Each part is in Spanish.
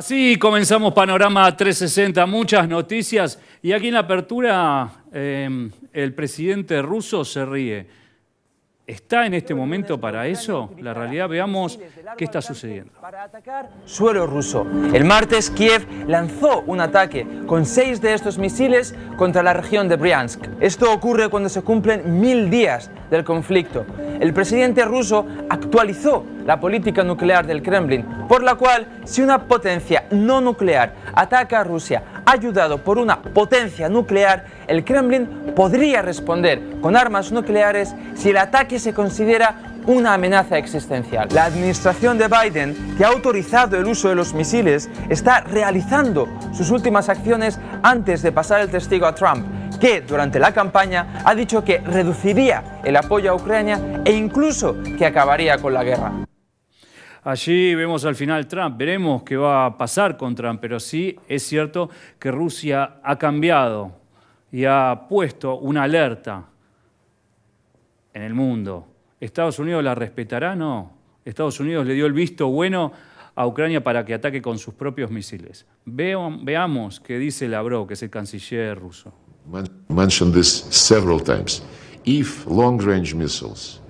Así comenzamos Panorama 360, muchas noticias. Y aquí en la apertura el presidente ruso se ríe. ¿Está en este momento para eso? La realidad, veamos qué está sucediendo. Para atacar suelo ruso. El martes Kiev lanzó un ataque con 6 de estos misiles contra la región de Briansk. Esto ocurre cuando se cumplen 1000 días del conflicto. El presidente ruso actualizó la política nuclear del Kremlin, por la cual si una potencia no nuclear ataca a Rusia ayudado por una potencia nuclear, el Kremlin podría responder con armas nucleares si el ataque se considera una amenaza existencial. La administración de Biden, que ha autorizado el uso de los misiles, está realizando sus últimas acciones antes de pasar el testigo a Trump, que durante la campaña ha dicho que reduciría el apoyo a Ucrania e incluso que acabaría con la guerra. Allí vemos al final Trump, veremos qué va a pasar con Trump, pero sí es cierto que Rusia ha cambiado y ha puesto una alerta en el mundo. ¿Estados Unidos la respetará? No. Estados Unidos le dio el visto bueno a Ucrania para que ataque con sus propios misiles. Veamos qué dice Lavrov, que es el canciller ruso. Mentioned this several times. If long-range missiles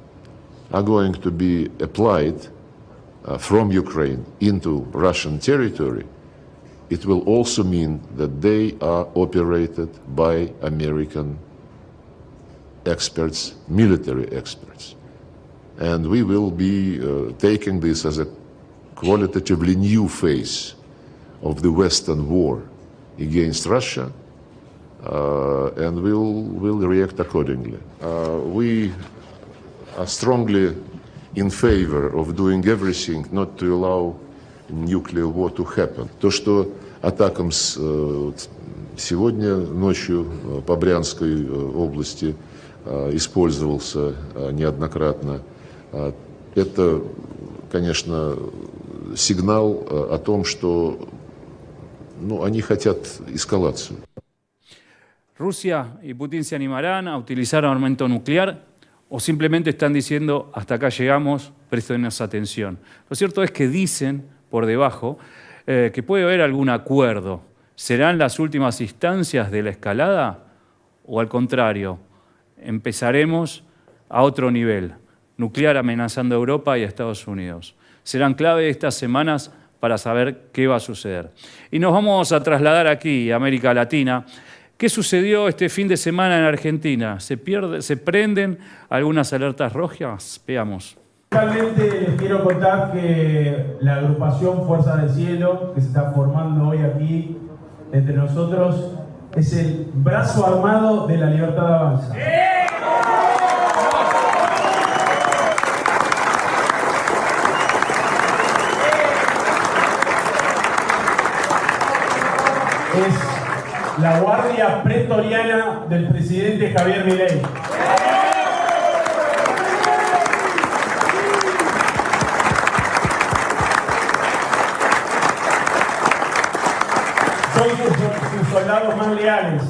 are going to be applied from Ukraine into Russian territory, it will also mean that they are operated by American experts, military experts. And we will be taking this as a qualitatively new phase of the Western war against Russia, and we'll react accordingly. We are strongly in favor of doing everything not to allow nuclear war to happen. То, что атакам сегодня ночью по Брянской области использовался неоднократно, это, конечно, сигнал о том, что они хотят эскалацию. ¿Rusia y Putin se animarán a utilizar armamento nuclear o simplemente están diciendo hasta acá llegamos, préstenos atención? Lo cierto es que dicen por debajo que puede haber algún acuerdo. ¿Serán las últimas instancias de la escalada o al contrario, empezaremos a otro nivel, nuclear amenazando a Europa y a Estados Unidos? Serán clave estas semanas para saber qué va a suceder. Y nos vamos a trasladar aquí, a América Latina. ¿Qué sucedió este fin de semana en Argentina? ¿Se prenden algunas alertas rojas? Veamos. Realmente les quiero contar que la agrupación Fuerza del Cielo, que se está formando hoy aquí entre nosotros, es el brazo armado de la Libertad Avanza. Es la guardia pretoriana del presidente Javier Milei. Son sus soldados más leales,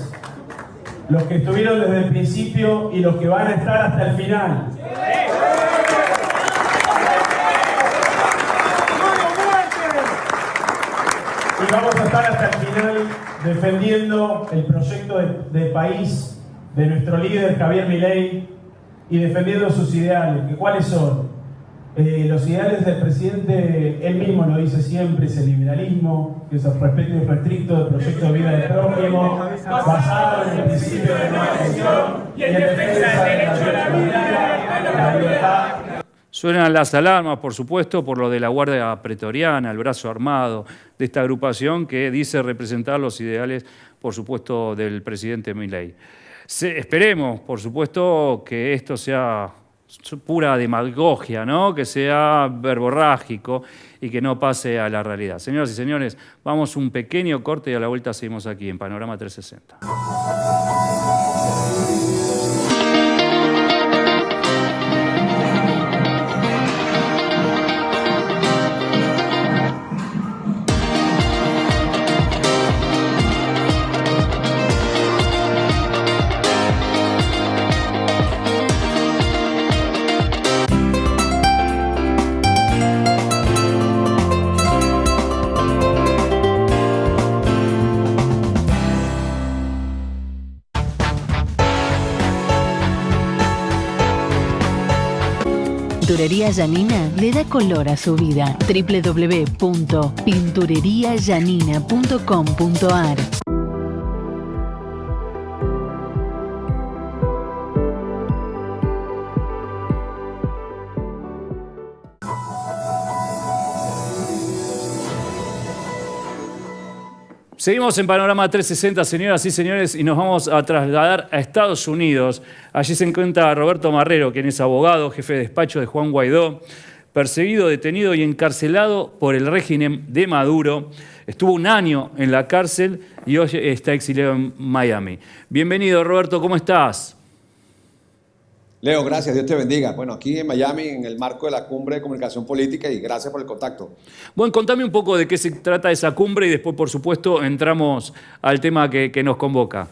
los que estuvieron desde el principio y los que van a estar hasta el final. Y vamos a estar hasta el final defendiendo el proyecto de país de nuestro líder Javier Milei y defendiendo sus ideales. ¿Cuáles son? Los ideales del presidente, él mismo lo dice siempre, es el liberalismo, que es el respeto irrestricto del proyecto de vida del prójimo, basado en el principio de no agresión y en defensa del derecho a la vida, la libertad. Suenan las alarmas, por supuesto, por lo de la Guardia Pretoriana, el brazo armado de esta agrupación que dice representar los ideales, por supuesto, del presidente Milei. Esperemos, por supuesto, que esto sea pura demagogia, ¿no? Que sea verborrágico y que no pase a la realidad. Señoras y señores, vamos un pequeño corte y a la vuelta seguimos aquí en Panorama 360. Pinturería Yanina le da color a su vida. www.pintureriayanina.com.ar. Seguimos en Panorama 360, señoras y señores, y nos vamos a trasladar a Estados Unidos. Allí se encuentra Roberto Marrero, quien es abogado, jefe de despacho de Juan Guaidó, perseguido, detenido y encarcelado por el régimen de Maduro. Estuvo un año en la cárcel y hoy está exiliado en Miami. Bienvenido, Roberto, ¿cómo estás? Leo, gracias, Dios te bendiga. Bueno, aquí en Miami, en el marco de la Cumbre de Comunicación Política, y gracias por el contacto. Bueno, contame un poco de qué se trata esa cumbre y después, por supuesto, entramos al tema que nos convoca.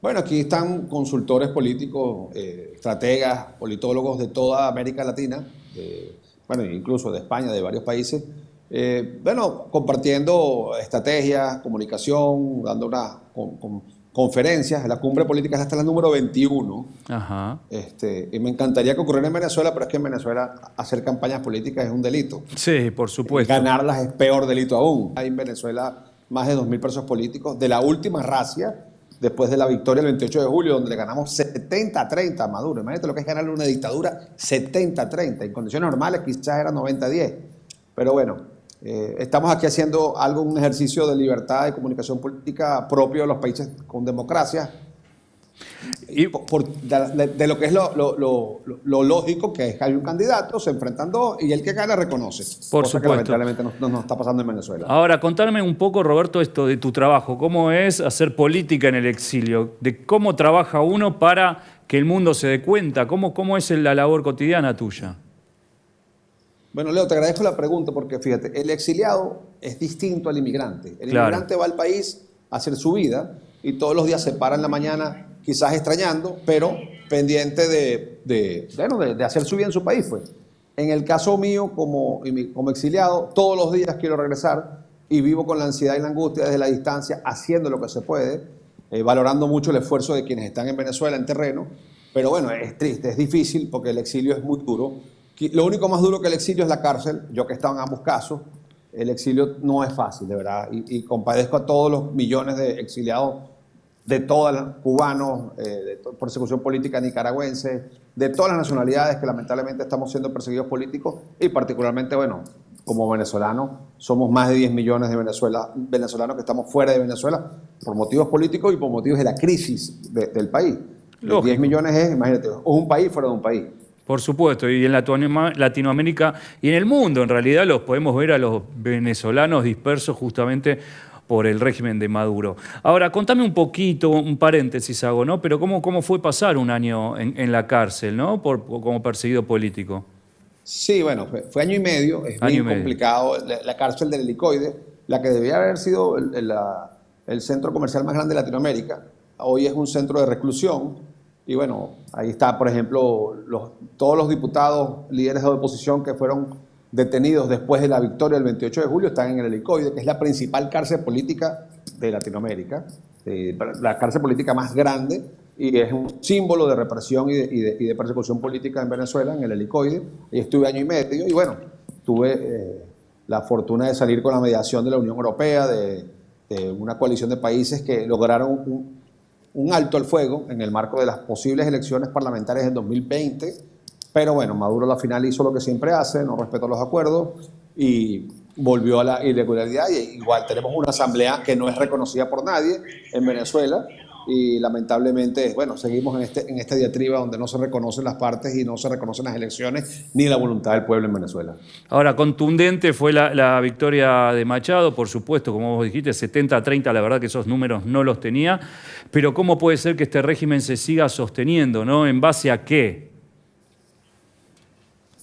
Bueno, aquí están consultores políticos, estrategas, politólogos de toda América Latina, bueno, incluso de España, de varios países, compartiendo estrategias, comunicación, dando unas conferencias. La cumbre política es hasta la número 21. Ajá. Y me encantaría que ocurriera en Venezuela, pero es que en Venezuela hacer campañas políticas es un delito. Sí, por supuesto. Ganarlas es peor delito aún. Hay en Venezuela más de 2.000 presos políticos de la última racia, después de la victoria el 28 de julio, donde le ganamos 70-30 a Maduro. Imagínate lo que es ganarle una dictadura 70-30. En condiciones normales quizás era 90-10. Pero bueno, estamos aquí haciendo un ejercicio de libertad de comunicación política propio de los países con democracia. Y de lo que es lo lógico, que es que hay un candidato, se enfrentan dos y el que gana reconoce. Por cosa supuesto. que lamentablemente no nos está pasando en Venezuela. Ahora, contame un poco, Roberto, esto de tu trabajo. ¿Cómo es hacer política en el exilio? ¿De cómo trabaja uno para que el mundo se dé cuenta? ¿Cómo es la labor cotidiana tuya? Bueno, Leo, te agradezco la pregunta porque, fíjate, el exiliado es distinto al inmigrante. El inmigrante va al país a hacer su vida y todos los días se para en la mañana, quizás extrañando, pero pendiente de hacer su vida en su país, pues. En el caso mío, como exiliado, todos los días quiero regresar y vivo con la ansiedad y la angustia desde la distancia, haciendo lo que se puede, valorando mucho el esfuerzo de quienes están en Venezuela en terreno. Pero bueno, es triste, es difícil porque el exilio es muy duro. Lo único más duro que el exilio es la cárcel. Yo que he estado en ambos casos, el exilio no es fácil, de verdad. Y compadezco a todos los millones de exiliados, de todas las cubanos, de persecución política nicaragüense, de todas las nacionalidades que lamentablemente estamos siendo perseguidos políticos y particularmente, bueno, como venezolanos, somos más de 10 millones de venezolanos que estamos fuera de Venezuela por motivos políticos y por motivos de la crisis del país. Los 10 millones es, imagínate, un país fuera de un país. Por supuesto, y en Latinoamérica y en el mundo, en realidad, los podemos ver a los venezolanos dispersos justamente por el régimen de Maduro. Ahora, contame un poquito, un paréntesis hago, ¿no? Pero ¿cómo fue pasar un año en la cárcel, ¿no? Como perseguido político. Sí, bueno, fue año y medio, es bien complicado. La cárcel del Helicoide, la que debía haber sido el centro comercial más grande de Latinoamérica, hoy es un centro de reclusión. Y bueno, ahí está, por ejemplo, todos los diputados, líderes de oposición que fueron detenidos después de la victoria del 28 de julio están en el Helicoide, que es la principal cárcel política de Latinoamérica, la cárcel política más grande, y es un símbolo de represión y de persecución política en Venezuela, en el Helicoide. Y estuve año y medio y bueno, tuve la fortuna de salir con la mediación de la Unión Europea, de una coalición de países que lograron un alto al fuego en el marco de las posibles elecciones parlamentarias del 2020, pero bueno, Maduro al final hizo lo que siempre hace, no respetó los acuerdos y volvió a la irregularidad. Y igual tenemos una asamblea que no es reconocida por nadie en Venezuela y lamentablemente, bueno, seguimos en esta diatriba donde no se reconocen las partes y no se reconocen las elecciones ni la voluntad del pueblo en Venezuela. Ahora, contundente fue la victoria de Machado, por supuesto, como vos dijiste, 70-30, la verdad que esos números no los tenía, pero ¿cómo puede ser que este régimen se siga sosteniendo, ¿no? ¿En base a qué?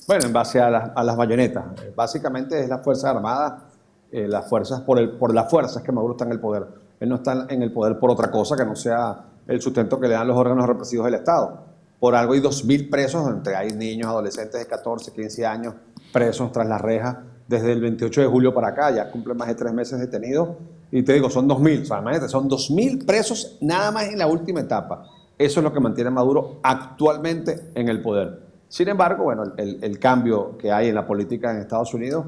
Bueno, en base a las bayonetas. Básicamente es las Fuerzas Armadas, las fuerzas por las fuerzas que Maduro está en el poder. Él no está en el poder por otra cosa que no sea el sustento que le dan los órganos represivos del Estado. Por algo hay 2.000 presos, entre hay niños, adolescentes de 14, 15 años presos tras las rejas desde el 28 de julio para acá. Ya cumplen más de 3 meses detenidos. Y te digo, son 2.000. O sea, imagínate, son 2.000 presos nada más en la última etapa. Eso es lo que mantiene a Maduro actualmente en el poder. Sin embargo, bueno, el cambio que hay en la política en Estados Unidos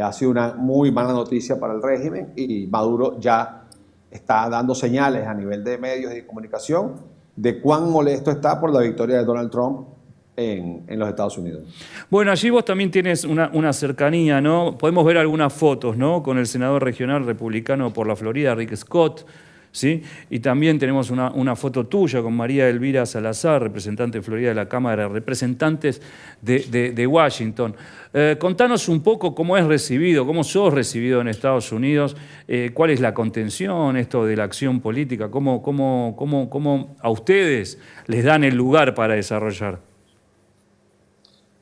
ha sido una muy mala noticia para el régimen y Maduro ya está dando señales a nivel de medios y de comunicación de cuán molesto está por la victoria de Donald Trump en los Estados Unidos. Bueno, allí vos también tienes una cercanía, ¿no? Podemos ver algunas fotos, ¿no? Con el senador regional republicano por la Florida, Rick Scott, ¿sí? Y también tenemos una foto tuya con María Elvira Salazar, representante de Florida de la Cámara de Representantes de Washington. Contanos un poco cómo es recibido, cómo sos recibido en Estados Unidos, cuál es la contención, esto de la acción política, cómo a ustedes les dan el lugar para desarrollar.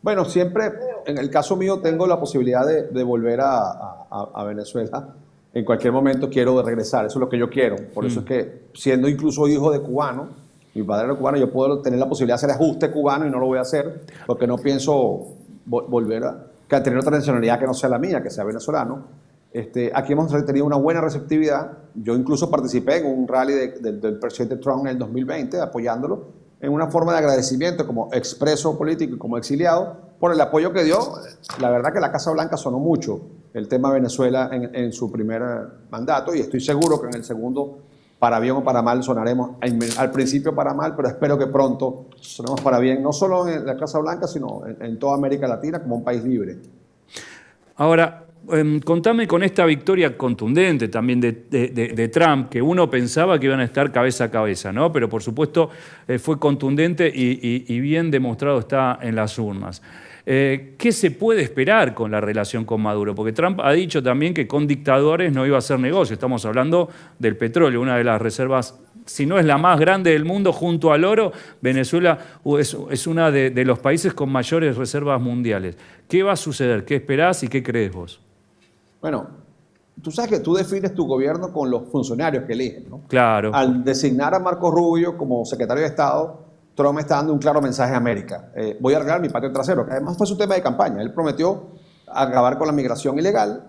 Bueno, siempre, en el caso mío, tengo la posibilidad de volver a Venezuela. En cualquier momento quiero regresar, eso es lo que yo quiero. Por eso es que, siendo incluso hijo de cubano, mi padre era cubano, yo puedo tener la posibilidad de hacer ajuste cubano y no lo voy a hacer porque no pienso volver a tener otra nacionalidad que no sea la mía, que sea venezolano. Aquí hemos tenido una buena receptividad. Yo incluso participé en un rally del presidente Trump en el 2020, apoyándolo, en una forma de agradecimiento como expreso político y como exiliado por el apoyo que dio. La verdad que la Casa Blanca sonó mucho el tema Venezuela en su primer mandato y estoy seguro que en el segundo, para bien o para mal, sonaremos al principio para mal, pero espero que pronto sonemos para bien, no solo en la Casa Blanca, sino en toda América Latina como un país libre. Ahora, contame con esta victoria contundente también de Trump, que uno pensaba que iban a estar cabeza a cabeza, ¿no? Pero por supuesto fue contundente y bien demostrado está en las urnas. ¿Qué se puede esperar con la relación con Maduro? Porque Trump ha dicho también que con dictadores no iba a hacer negocio. Estamos hablando del petróleo, una de las reservas, si no es la más grande del mundo, junto al oro. Venezuela es uno de los países con mayores reservas mundiales. ¿Qué va a suceder? ¿Qué esperás y qué crees vos? Bueno, tú sabes que tú defines tu gobierno con los funcionarios que eligen, ¿no? Claro. Al designar a Marco Rubio como secretario de Estado, Trump está dando un claro mensaje a América. Voy a arreglar mi patio trasero, que además fue su tema de campaña. Él prometió acabar con la migración ilegal,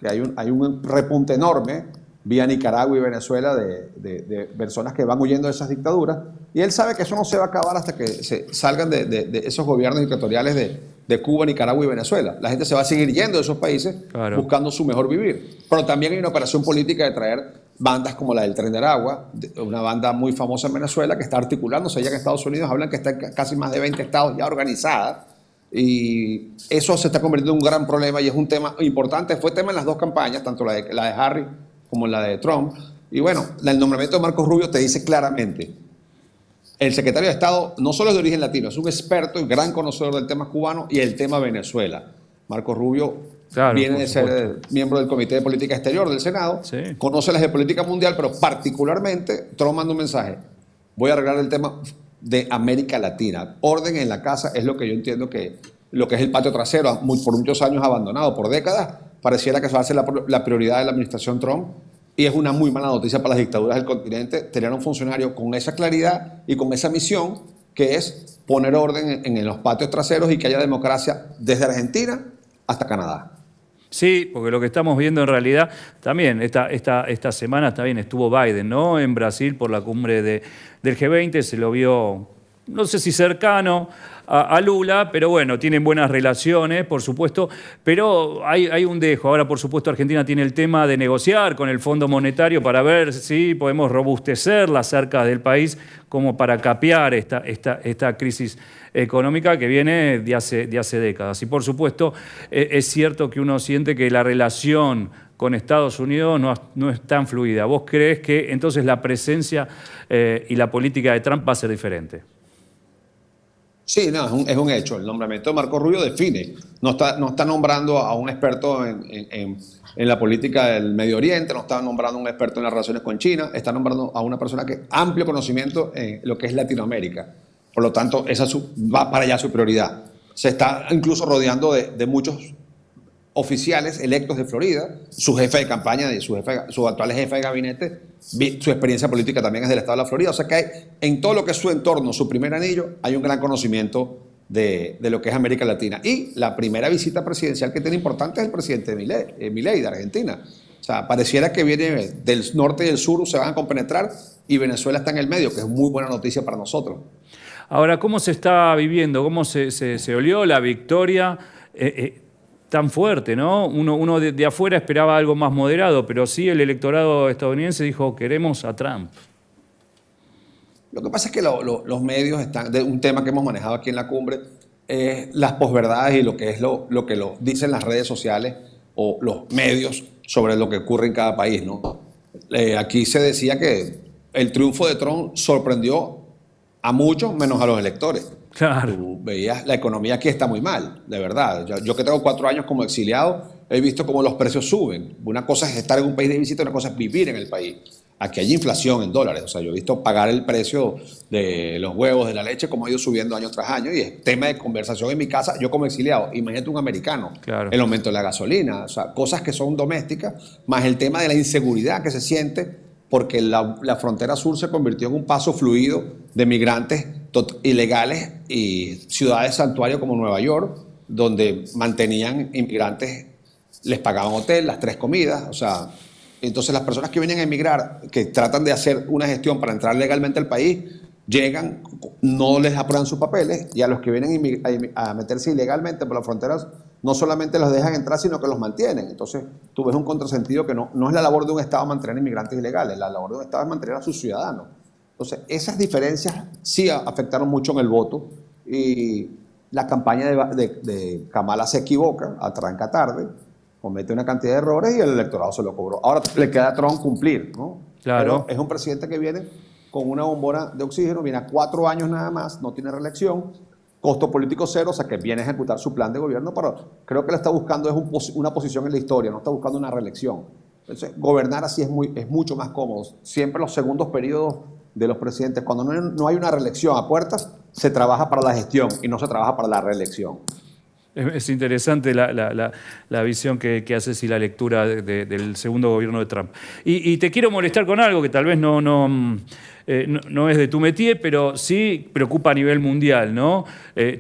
que hay un repunte enorme vía Nicaragua y Venezuela de personas que van huyendo de esas dictaduras. Y él sabe que eso no se va a acabar hasta que se salgan de esos gobiernos dictatoriales de Cuba, Nicaragua y Venezuela. La gente se va a seguir yendo de esos países, claro, buscando su mejor vivir. Pero también hay una operación política de traer bandas como la del Tren de Aragua, una banda muy famosa en Venezuela que está articulándose. Ya que en Estados Unidos hablan que está en casi más de 20 estados ya organizada. Y eso se está convirtiendo en un gran problema y es un tema importante. Fue tema en las dos campañas, tanto la de Harris como la de Trump. Y bueno, el nombramiento de Marco Rubio te dice claramente: el secretario de Estado no solo es de origen latino, es un experto y gran conocedor del tema cubano y el tema Venezuela. Marco Rubio, claro, viene de ser miembro del Comité de Política Exterior del Senado, sí, conoce la geopolítica mundial, pero particularmente Trump manda un mensaje: voy a arreglar el tema de América Latina. Orden en la casa es lo que yo entiendo que lo que es el patio trasero, por muchos años abandonado, por décadas, pareciera que eso va a ser la prioridad de la administración Trump. Y es una muy mala noticia para las dictaduras del continente tener a un funcionario con esa claridad y con esa misión, que es poner orden en los patios traseros y que haya democracia desde Argentina hasta Canadá. Sí, porque lo que estamos viendo en realidad, también esta semana también estuvo Biden, ¿no? En Brasil por la cumbre del G20, se lo vio, no sé si cercano a Lula, pero bueno, tienen buenas relaciones, por supuesto, pero hay un dejo. Ahora, por supuesto, Argentina tiene el tema de negociar con el Fondo Monetario para ver si podemos robustecer las arcas del país como para capear esta crisis económica que viene de hace décadas. Y por supuesto, es cierto que uno siente que la relación con Estados Unidos no es tan fluida. ¿Vos creés que entonces la presencia y la política de Trump va a ser diferente? Sí, no, es un hecho. El nombramiento de Marco Rubio define. No está nombrando a un experto en la política del Medio Oriente, no está nombrando a un experto en las relaciones con China, está nombrando a una persona que amplio conocimiento en lo que es Latinoamérica. Por lo tanto, va para allá su prioridad. Se está incluso rodeando de muchos oficiales electos de Florida, su jefe de campaña, su actual jefe de gabinete, su experiencia política también es del estado de la Florida. O sea que en todo lo que es su entorno, su primer anillo, hay un gran conocimiento de lo que es América Latina. Y la primera visita presidencial que tiene importante es el presidente Milei de Argentina. O sea, pareciera que viene del norte y del sur, se van a compenetrar y Venezuela está en el medio, que es muy buena noticia para nosotros. Ahora, ¿cómo se está viviendo? ¿Cómo se olió la victoria tan fuerte, ¿no? Uno de afuera esperaba algo más moderado, pero sí el electorado estadounidense dijo, queremos a Trump. Lo que pasa es que los medios están, de un tema que hemos manejado aquí en la cumbre, las posverdades y lo que es lo que dicen las redes sociales o los medios sobre lo que ocurre en cada país, ¿no? Aquí se decía que el triunfo de Trump sorprendió a muchos menos a los electores. Claro. Tú veías, la economía aquí está muy mal, de verdad. Yo que tengo 4 años como exiliado, he visto cómo los precios suben. Una cosa es estar en un país de visita, una cosa es vivir en el país. Aquí hay inflación en dólares. O sea, yo he visto pagar el precio de los huevos, de la leche, como ha ido subiendo año tras año. Y es tema de conversación en mi casa, yo como exiliado. Imagínate un americano. Claro. El aumento de la gasolina. O sea, cosas que son domésticas, más el tema de la inseguridad que se siente porque la frontera sur se convirtió en un paso fluido de migrantes ilegales y ciudades santuario como Nueva York, donde mantenían inmigrantes, les pagaban hotel, las 3 comidas, o sea, entonces las personas que vienen a emigrar, que tratan de hacer una gestión para entrar legalmente al país, llegan, no les aprueban sus papeles, y a los que vienen a meterse ilegalmente por las fronteras, no solamente los dejan entrar, sino que los mantienen. Entonces tú ves un contrasentido que no es la labor de un Estado mantener inmigrantes ilegales, la labor de un Estado es mantener a sus ciudadanos. Entonces, esas diferencias sí afectaron mucho en el voto y la campaña de Kamala se equivoca, atranca tarde, comete una cantidad de errores y el electorado se lo cobró. Ahora le queda a Trump cumplir, ¿no? Claro. Pero es un presidente que viene con una bombona de oxígeno, viene a 4 años nada más, no tiene reelección, costo político cero, o sea que viene a ejecutar su plan de gobierno, pero creo que lo está buscando es una posición en la historia, no está buscando una reelección. Entonces, gobernar así es mucho más cómodo. Siempre los segundos periodos de los presidentes, cuando no hay una reelección a puertas, se trabaja para la gestión y no se trabaja para la reelección. Es interesante la visión que haces y la lectura del segundo gobierno de Trump. Y te quiero molestar con algo que tal vez no es de tu métier, pero sí preocupa a nivel mundial, ¿no?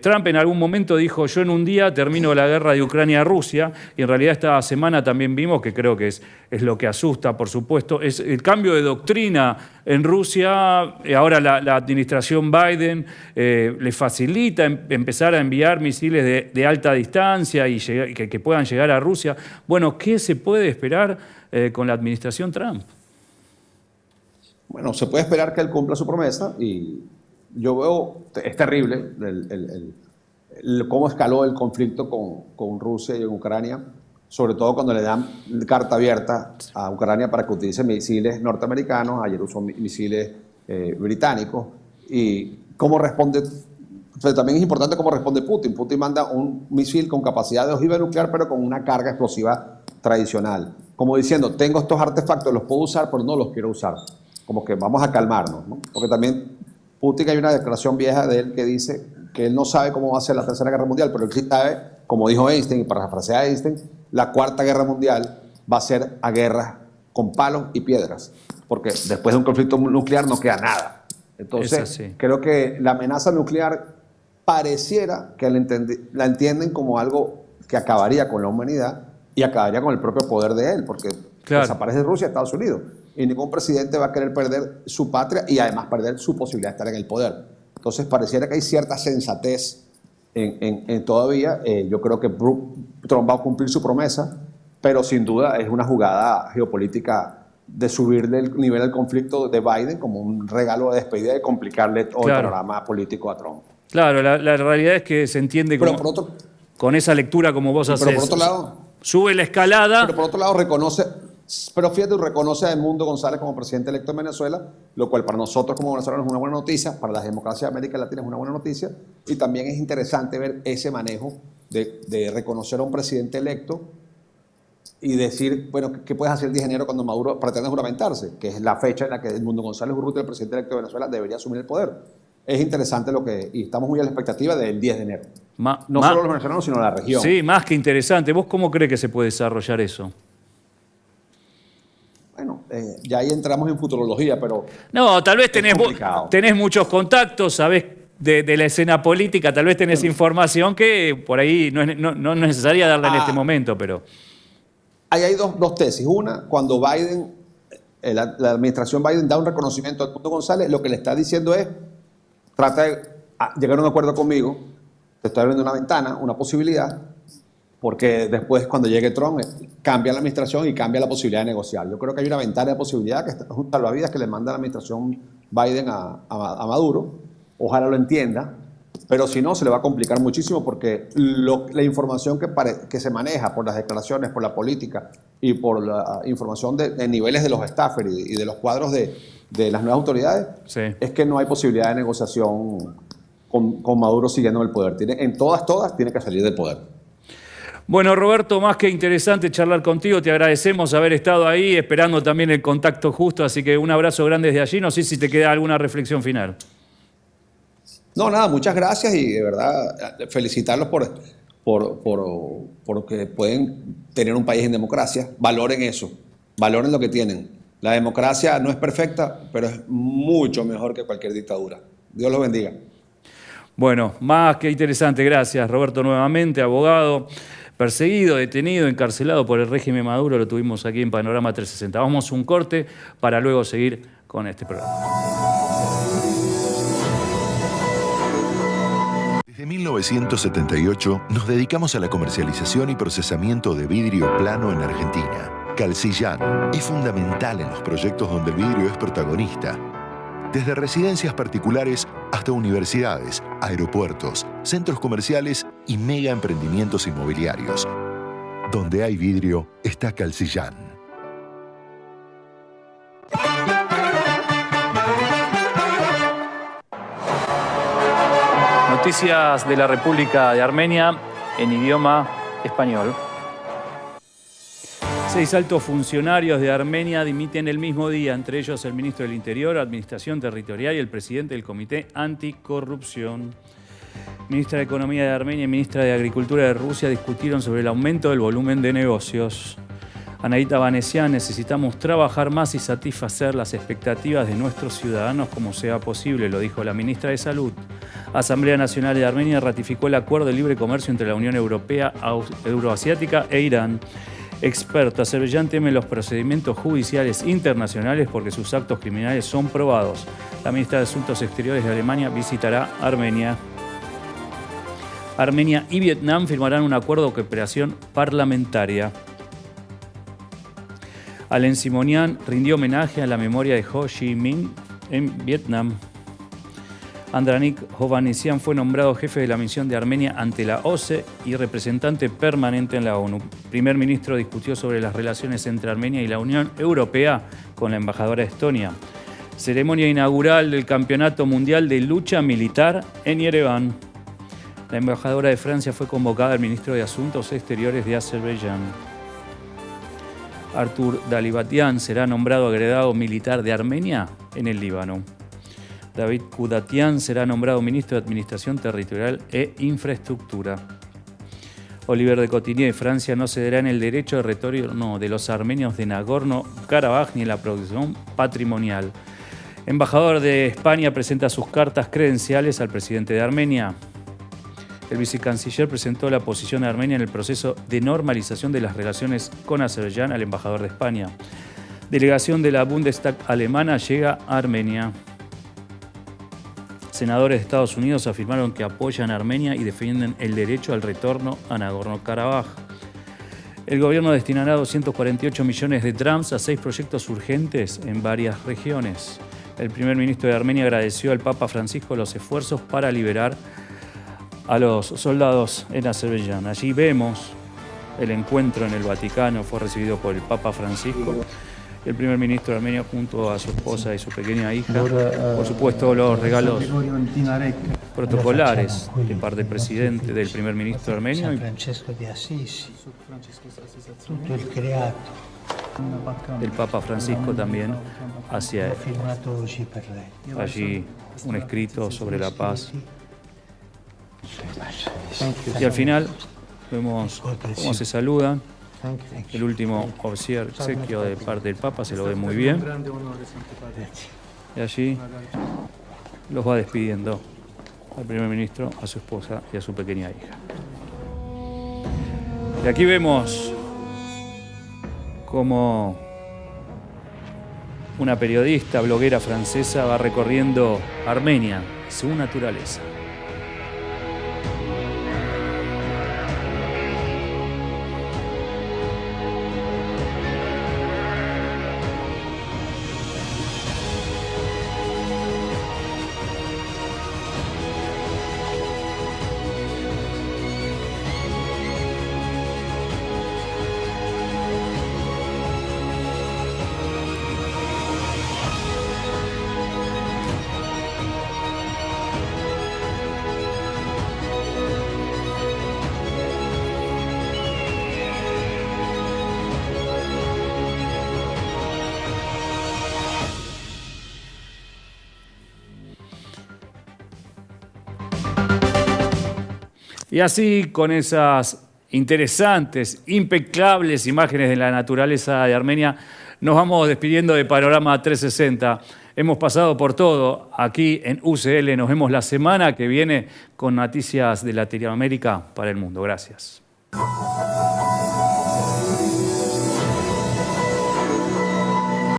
Trump en algún momento dijo, yo en un día termino la guerra de Ucrania a Rusia, y en realidad esta semana también vimos, que creo que es lo que asusta, por supuesto, es el cambio de doctrina en Rusia. Ahora la administración Biden le facilita empezar a enviar misiles de alta distancia y que puedan llegar a Rusia. Bueno, ¿qué se puede esperar con la administración Trump? Bueno, se puede esperar que él cumpla su promesa y yo veo, es terrible cómo escaló el conflicto con Rusia y en Ucrania, sobre todo cuando le dan carta abierta a Ucrania para que utilice misiles norteamericanos, ayer usó misiles británicos, y cómo responde, pero también es importante cómo responde Putin. Putin manda un misil con capacidad de ojiva nuclear, pero con una carga explosiva tradicional, como diciendo, tengo estos artefactos, los puedo usar, pero no los quiero usar. Como que vamos a calmarnos, ¿no? Porque también Putin, hay una declaración vieja de él que dice que él no sabe cómo va a ser la Tercera Guerra Mundial, pero él sí sabe, como dijo Einstein, y parafrasear a Einstein, la Cuarta Guerra Mundial va a ser a guerras con palos y piedras, porque después de un conflicto nuclear no queda nada. Entonces, creo que la amenaza nuclear pareciera que la entienden como algo que acabaría con la humanidad y acabaría con el propio poder de él, porque desaparece Rusia, Estados Unidos. Y ningún presidente va a querer perder su patria y además perder su posibilidad de estar en el poder. Entonces pareciera que hay cierta sensatez en todavía. Yo creo que Trump va a cumplir su promesa, pero sin duda es una jugada geopolítica de subirle el nivel del conflicto de Biden como un regalo de despedida y complicarle todo el panorama político a Trump. Claro, la realidad es que se entiende con esa lectura como vos haces. Pero por otro lado, sube la escalada. Pero por otro lado reconoce a Edmundo González como presidente electo en Venezuela, lo cual para nosotros como venezolanos es una buena noticia, para las democracias de América Latina es una buena noticia, y también es interesante ver ese manejo de reconocer a un presidente electo y decir, bueno, ¿qué puedes hacer el 10 de enero cuando Maduro pretende juramentarse? Que es la fecha en la que Edmundo González Urrutia, el presidente electo de Venezuela, debería asumir el poder. Es interesante y estamos muy a la expectativa del 10 de enero. No solo los venezolanos, sino la región. Sí, más que interesante. ¿Vos cómo crees que se puede desarrollar eso? Bueno, ya ahí entramos en futurología, pero... No, tal vez tenés muchos contactos, sabés de la escena política, tal vez tenés información que por ahí no es necesaria darla en este momento, pero... Ahí hay dos tesis. Una, cuando Biden, la administración Biden da un reconocimiento a Edmundo González, lo que le está diciendo es, trata de llegaron a un acuerdo conmigo, te estoy abriendo una ventana, una posibilidad, porque después cuando llegue Trump cambia la administración y cambia la posibilidad de negociar. Yo creo que hay una ventana de posibilidad que está un salvavidas que le manda la administración Biden a Maduro. Ojalá lo entienda, pero si no se le va a complicar muchísimo porque la información que se maneja por las declaraciones, por la política y por la información de niveles de los staffers y de los cuadros de las nuevas autoridades, sí, es que no hay posibilidad de negociación con Maduro siguiendo el poder. En todas tiene que salir del poder. Bueno, Roberto, más que interesante charlar contigo, te agradecemos haber estado ahí, esperando también el contacto justo, así que un abrazo grande desde allí, no sé si te queda alguna reflexión final. No, nada, muchas gracias y de verdad felicitarlos por que pueden tener un país en democracia. Valoren eso, valoren lo que tienen. La democracia no es perfecta, pero es mucho mejor que cualquier dictadura. Dios los bendiga. Bueno, más que interesante, gracias Roberto nuevamente, abogado, perseguido, detenido, encarcelado por el régimen Maduro, lo tuvimos aquí en Panorama 360. Vamos a un corte para luego seguir con este programa. Desde 1978 nos dedicamos a la comercialización y procesamiento de vidrio plano en Argentina. Calcillán es fundamental en los proyectos donde el vidrio es protagonista. Desde residencias particulares hasta universidades, aeropuertos, centros comerciales y mega emprendimientos inmobiliarios. Donde hay vidrio está Calcillán. Noticias de la República de Armenia en idioma español. 6 altos funcionarios de Armenia dimiten el mismo día, entre ellos el ministro del Interior, Administración Territorial y el presidente del Comité Anticorrupción. Ministra de Economía de Armenia y ministra de Agricultura de Rusia discutieron sobre el aumento del volumen de negocios. Anaíta Vanessian, necesitamos trabajar más y satisfacer las expectativas de nuestros ciudadanos como sea posible, lo dijo la ministra de Salud. Asamblea Nacional de Armenia ratificó el acuerdo de libre comercio entre la Unión Europea, Euroasiática e Irán. Experto, Azerbaiyán teme los procedimientos judiciales internacionales porque sus actos criminales son probados. La ministra de Asuntos Exteriores de Alemania visitará Armenia. Armenia y Vietnam firmarán un acuerdo de cooperación parlamentaria. Alain Simonian rindió homenaje a la memoria de Ho Chi Minh en Vietnam. Andranik Hovhannissian fue nombrado jefe de la misión de Armenia ante la OSCE y representante permanente en la ONU. El primer ministro discutió sobre las relaciones entre Armenia y la Unión Europea con la embajadora de Estonia. Ceremonia inaugural del Campeonato Mundial de Lucha Militar en Yerevan. La embajadora de Francia fue convocada al ministro de Asuntos Exteriores de Azerbaiyán. Artur Dalibatian será nombrado agregado militar de Armenia en el Líbano. David Kudatian será nombrado ministro de Administración Territorial e Infraestructura. Oliver de Cotigny de Francia no cederá en el derecho de retorno de los armenios de Nagorno-Karabaj ni en la producción patrimonial. Embajador de España presenta sus cartas credenciales al presidente de Armenia. El vicecanciller presentó la posición de Armenia en el proceso de normalización de las relaciones con Azerbaiyán al embajador de España. Delegación de la Bundestag alemana llega a Armenia. Senadores de Estados Unidos afirmaron que apoyan a Armenia y defienden el derecho al retorno a Nagorno-Karabaj. El gobierno destinará 248 millones de dirhams a 6 proyectos urgentes en varias regiones. El primer ministro de Armenia agradeció al Papa Francisco los esfuerzos para liberar a los soldados en Azerbaiyán. Allí vemos el encuentro en el Vaticano, fue recibido por el Papa Francisco. El primer ministro de Armenia junto a su esposa y su pequeña hija. Por supuesto, los regalos protocolares de parte del presidente, del primer ministro de Armenia. Del Papa Francisco también hacia allí un escrito sobre la paz. Y al final vemos cómo se saludan. El último obsequio de parte del Papa se lo ve muy bien. Y allí los va despidiendo al primer ministro, a su esposa y a su pequeña hija. Y aquí vemos cómo una periodista, bloguera francesa va recorriendo Armenia, su naturaleza. Y así, con esas interesantes, impecables imágenes de la naturaleza de Armenia, nos vamos despidiendo de Panorama 360. Hemos pasado por todo aquí en UCL. Nos vemos la semana que viene con noticias de Latinoamérica para el mundo. Gracias.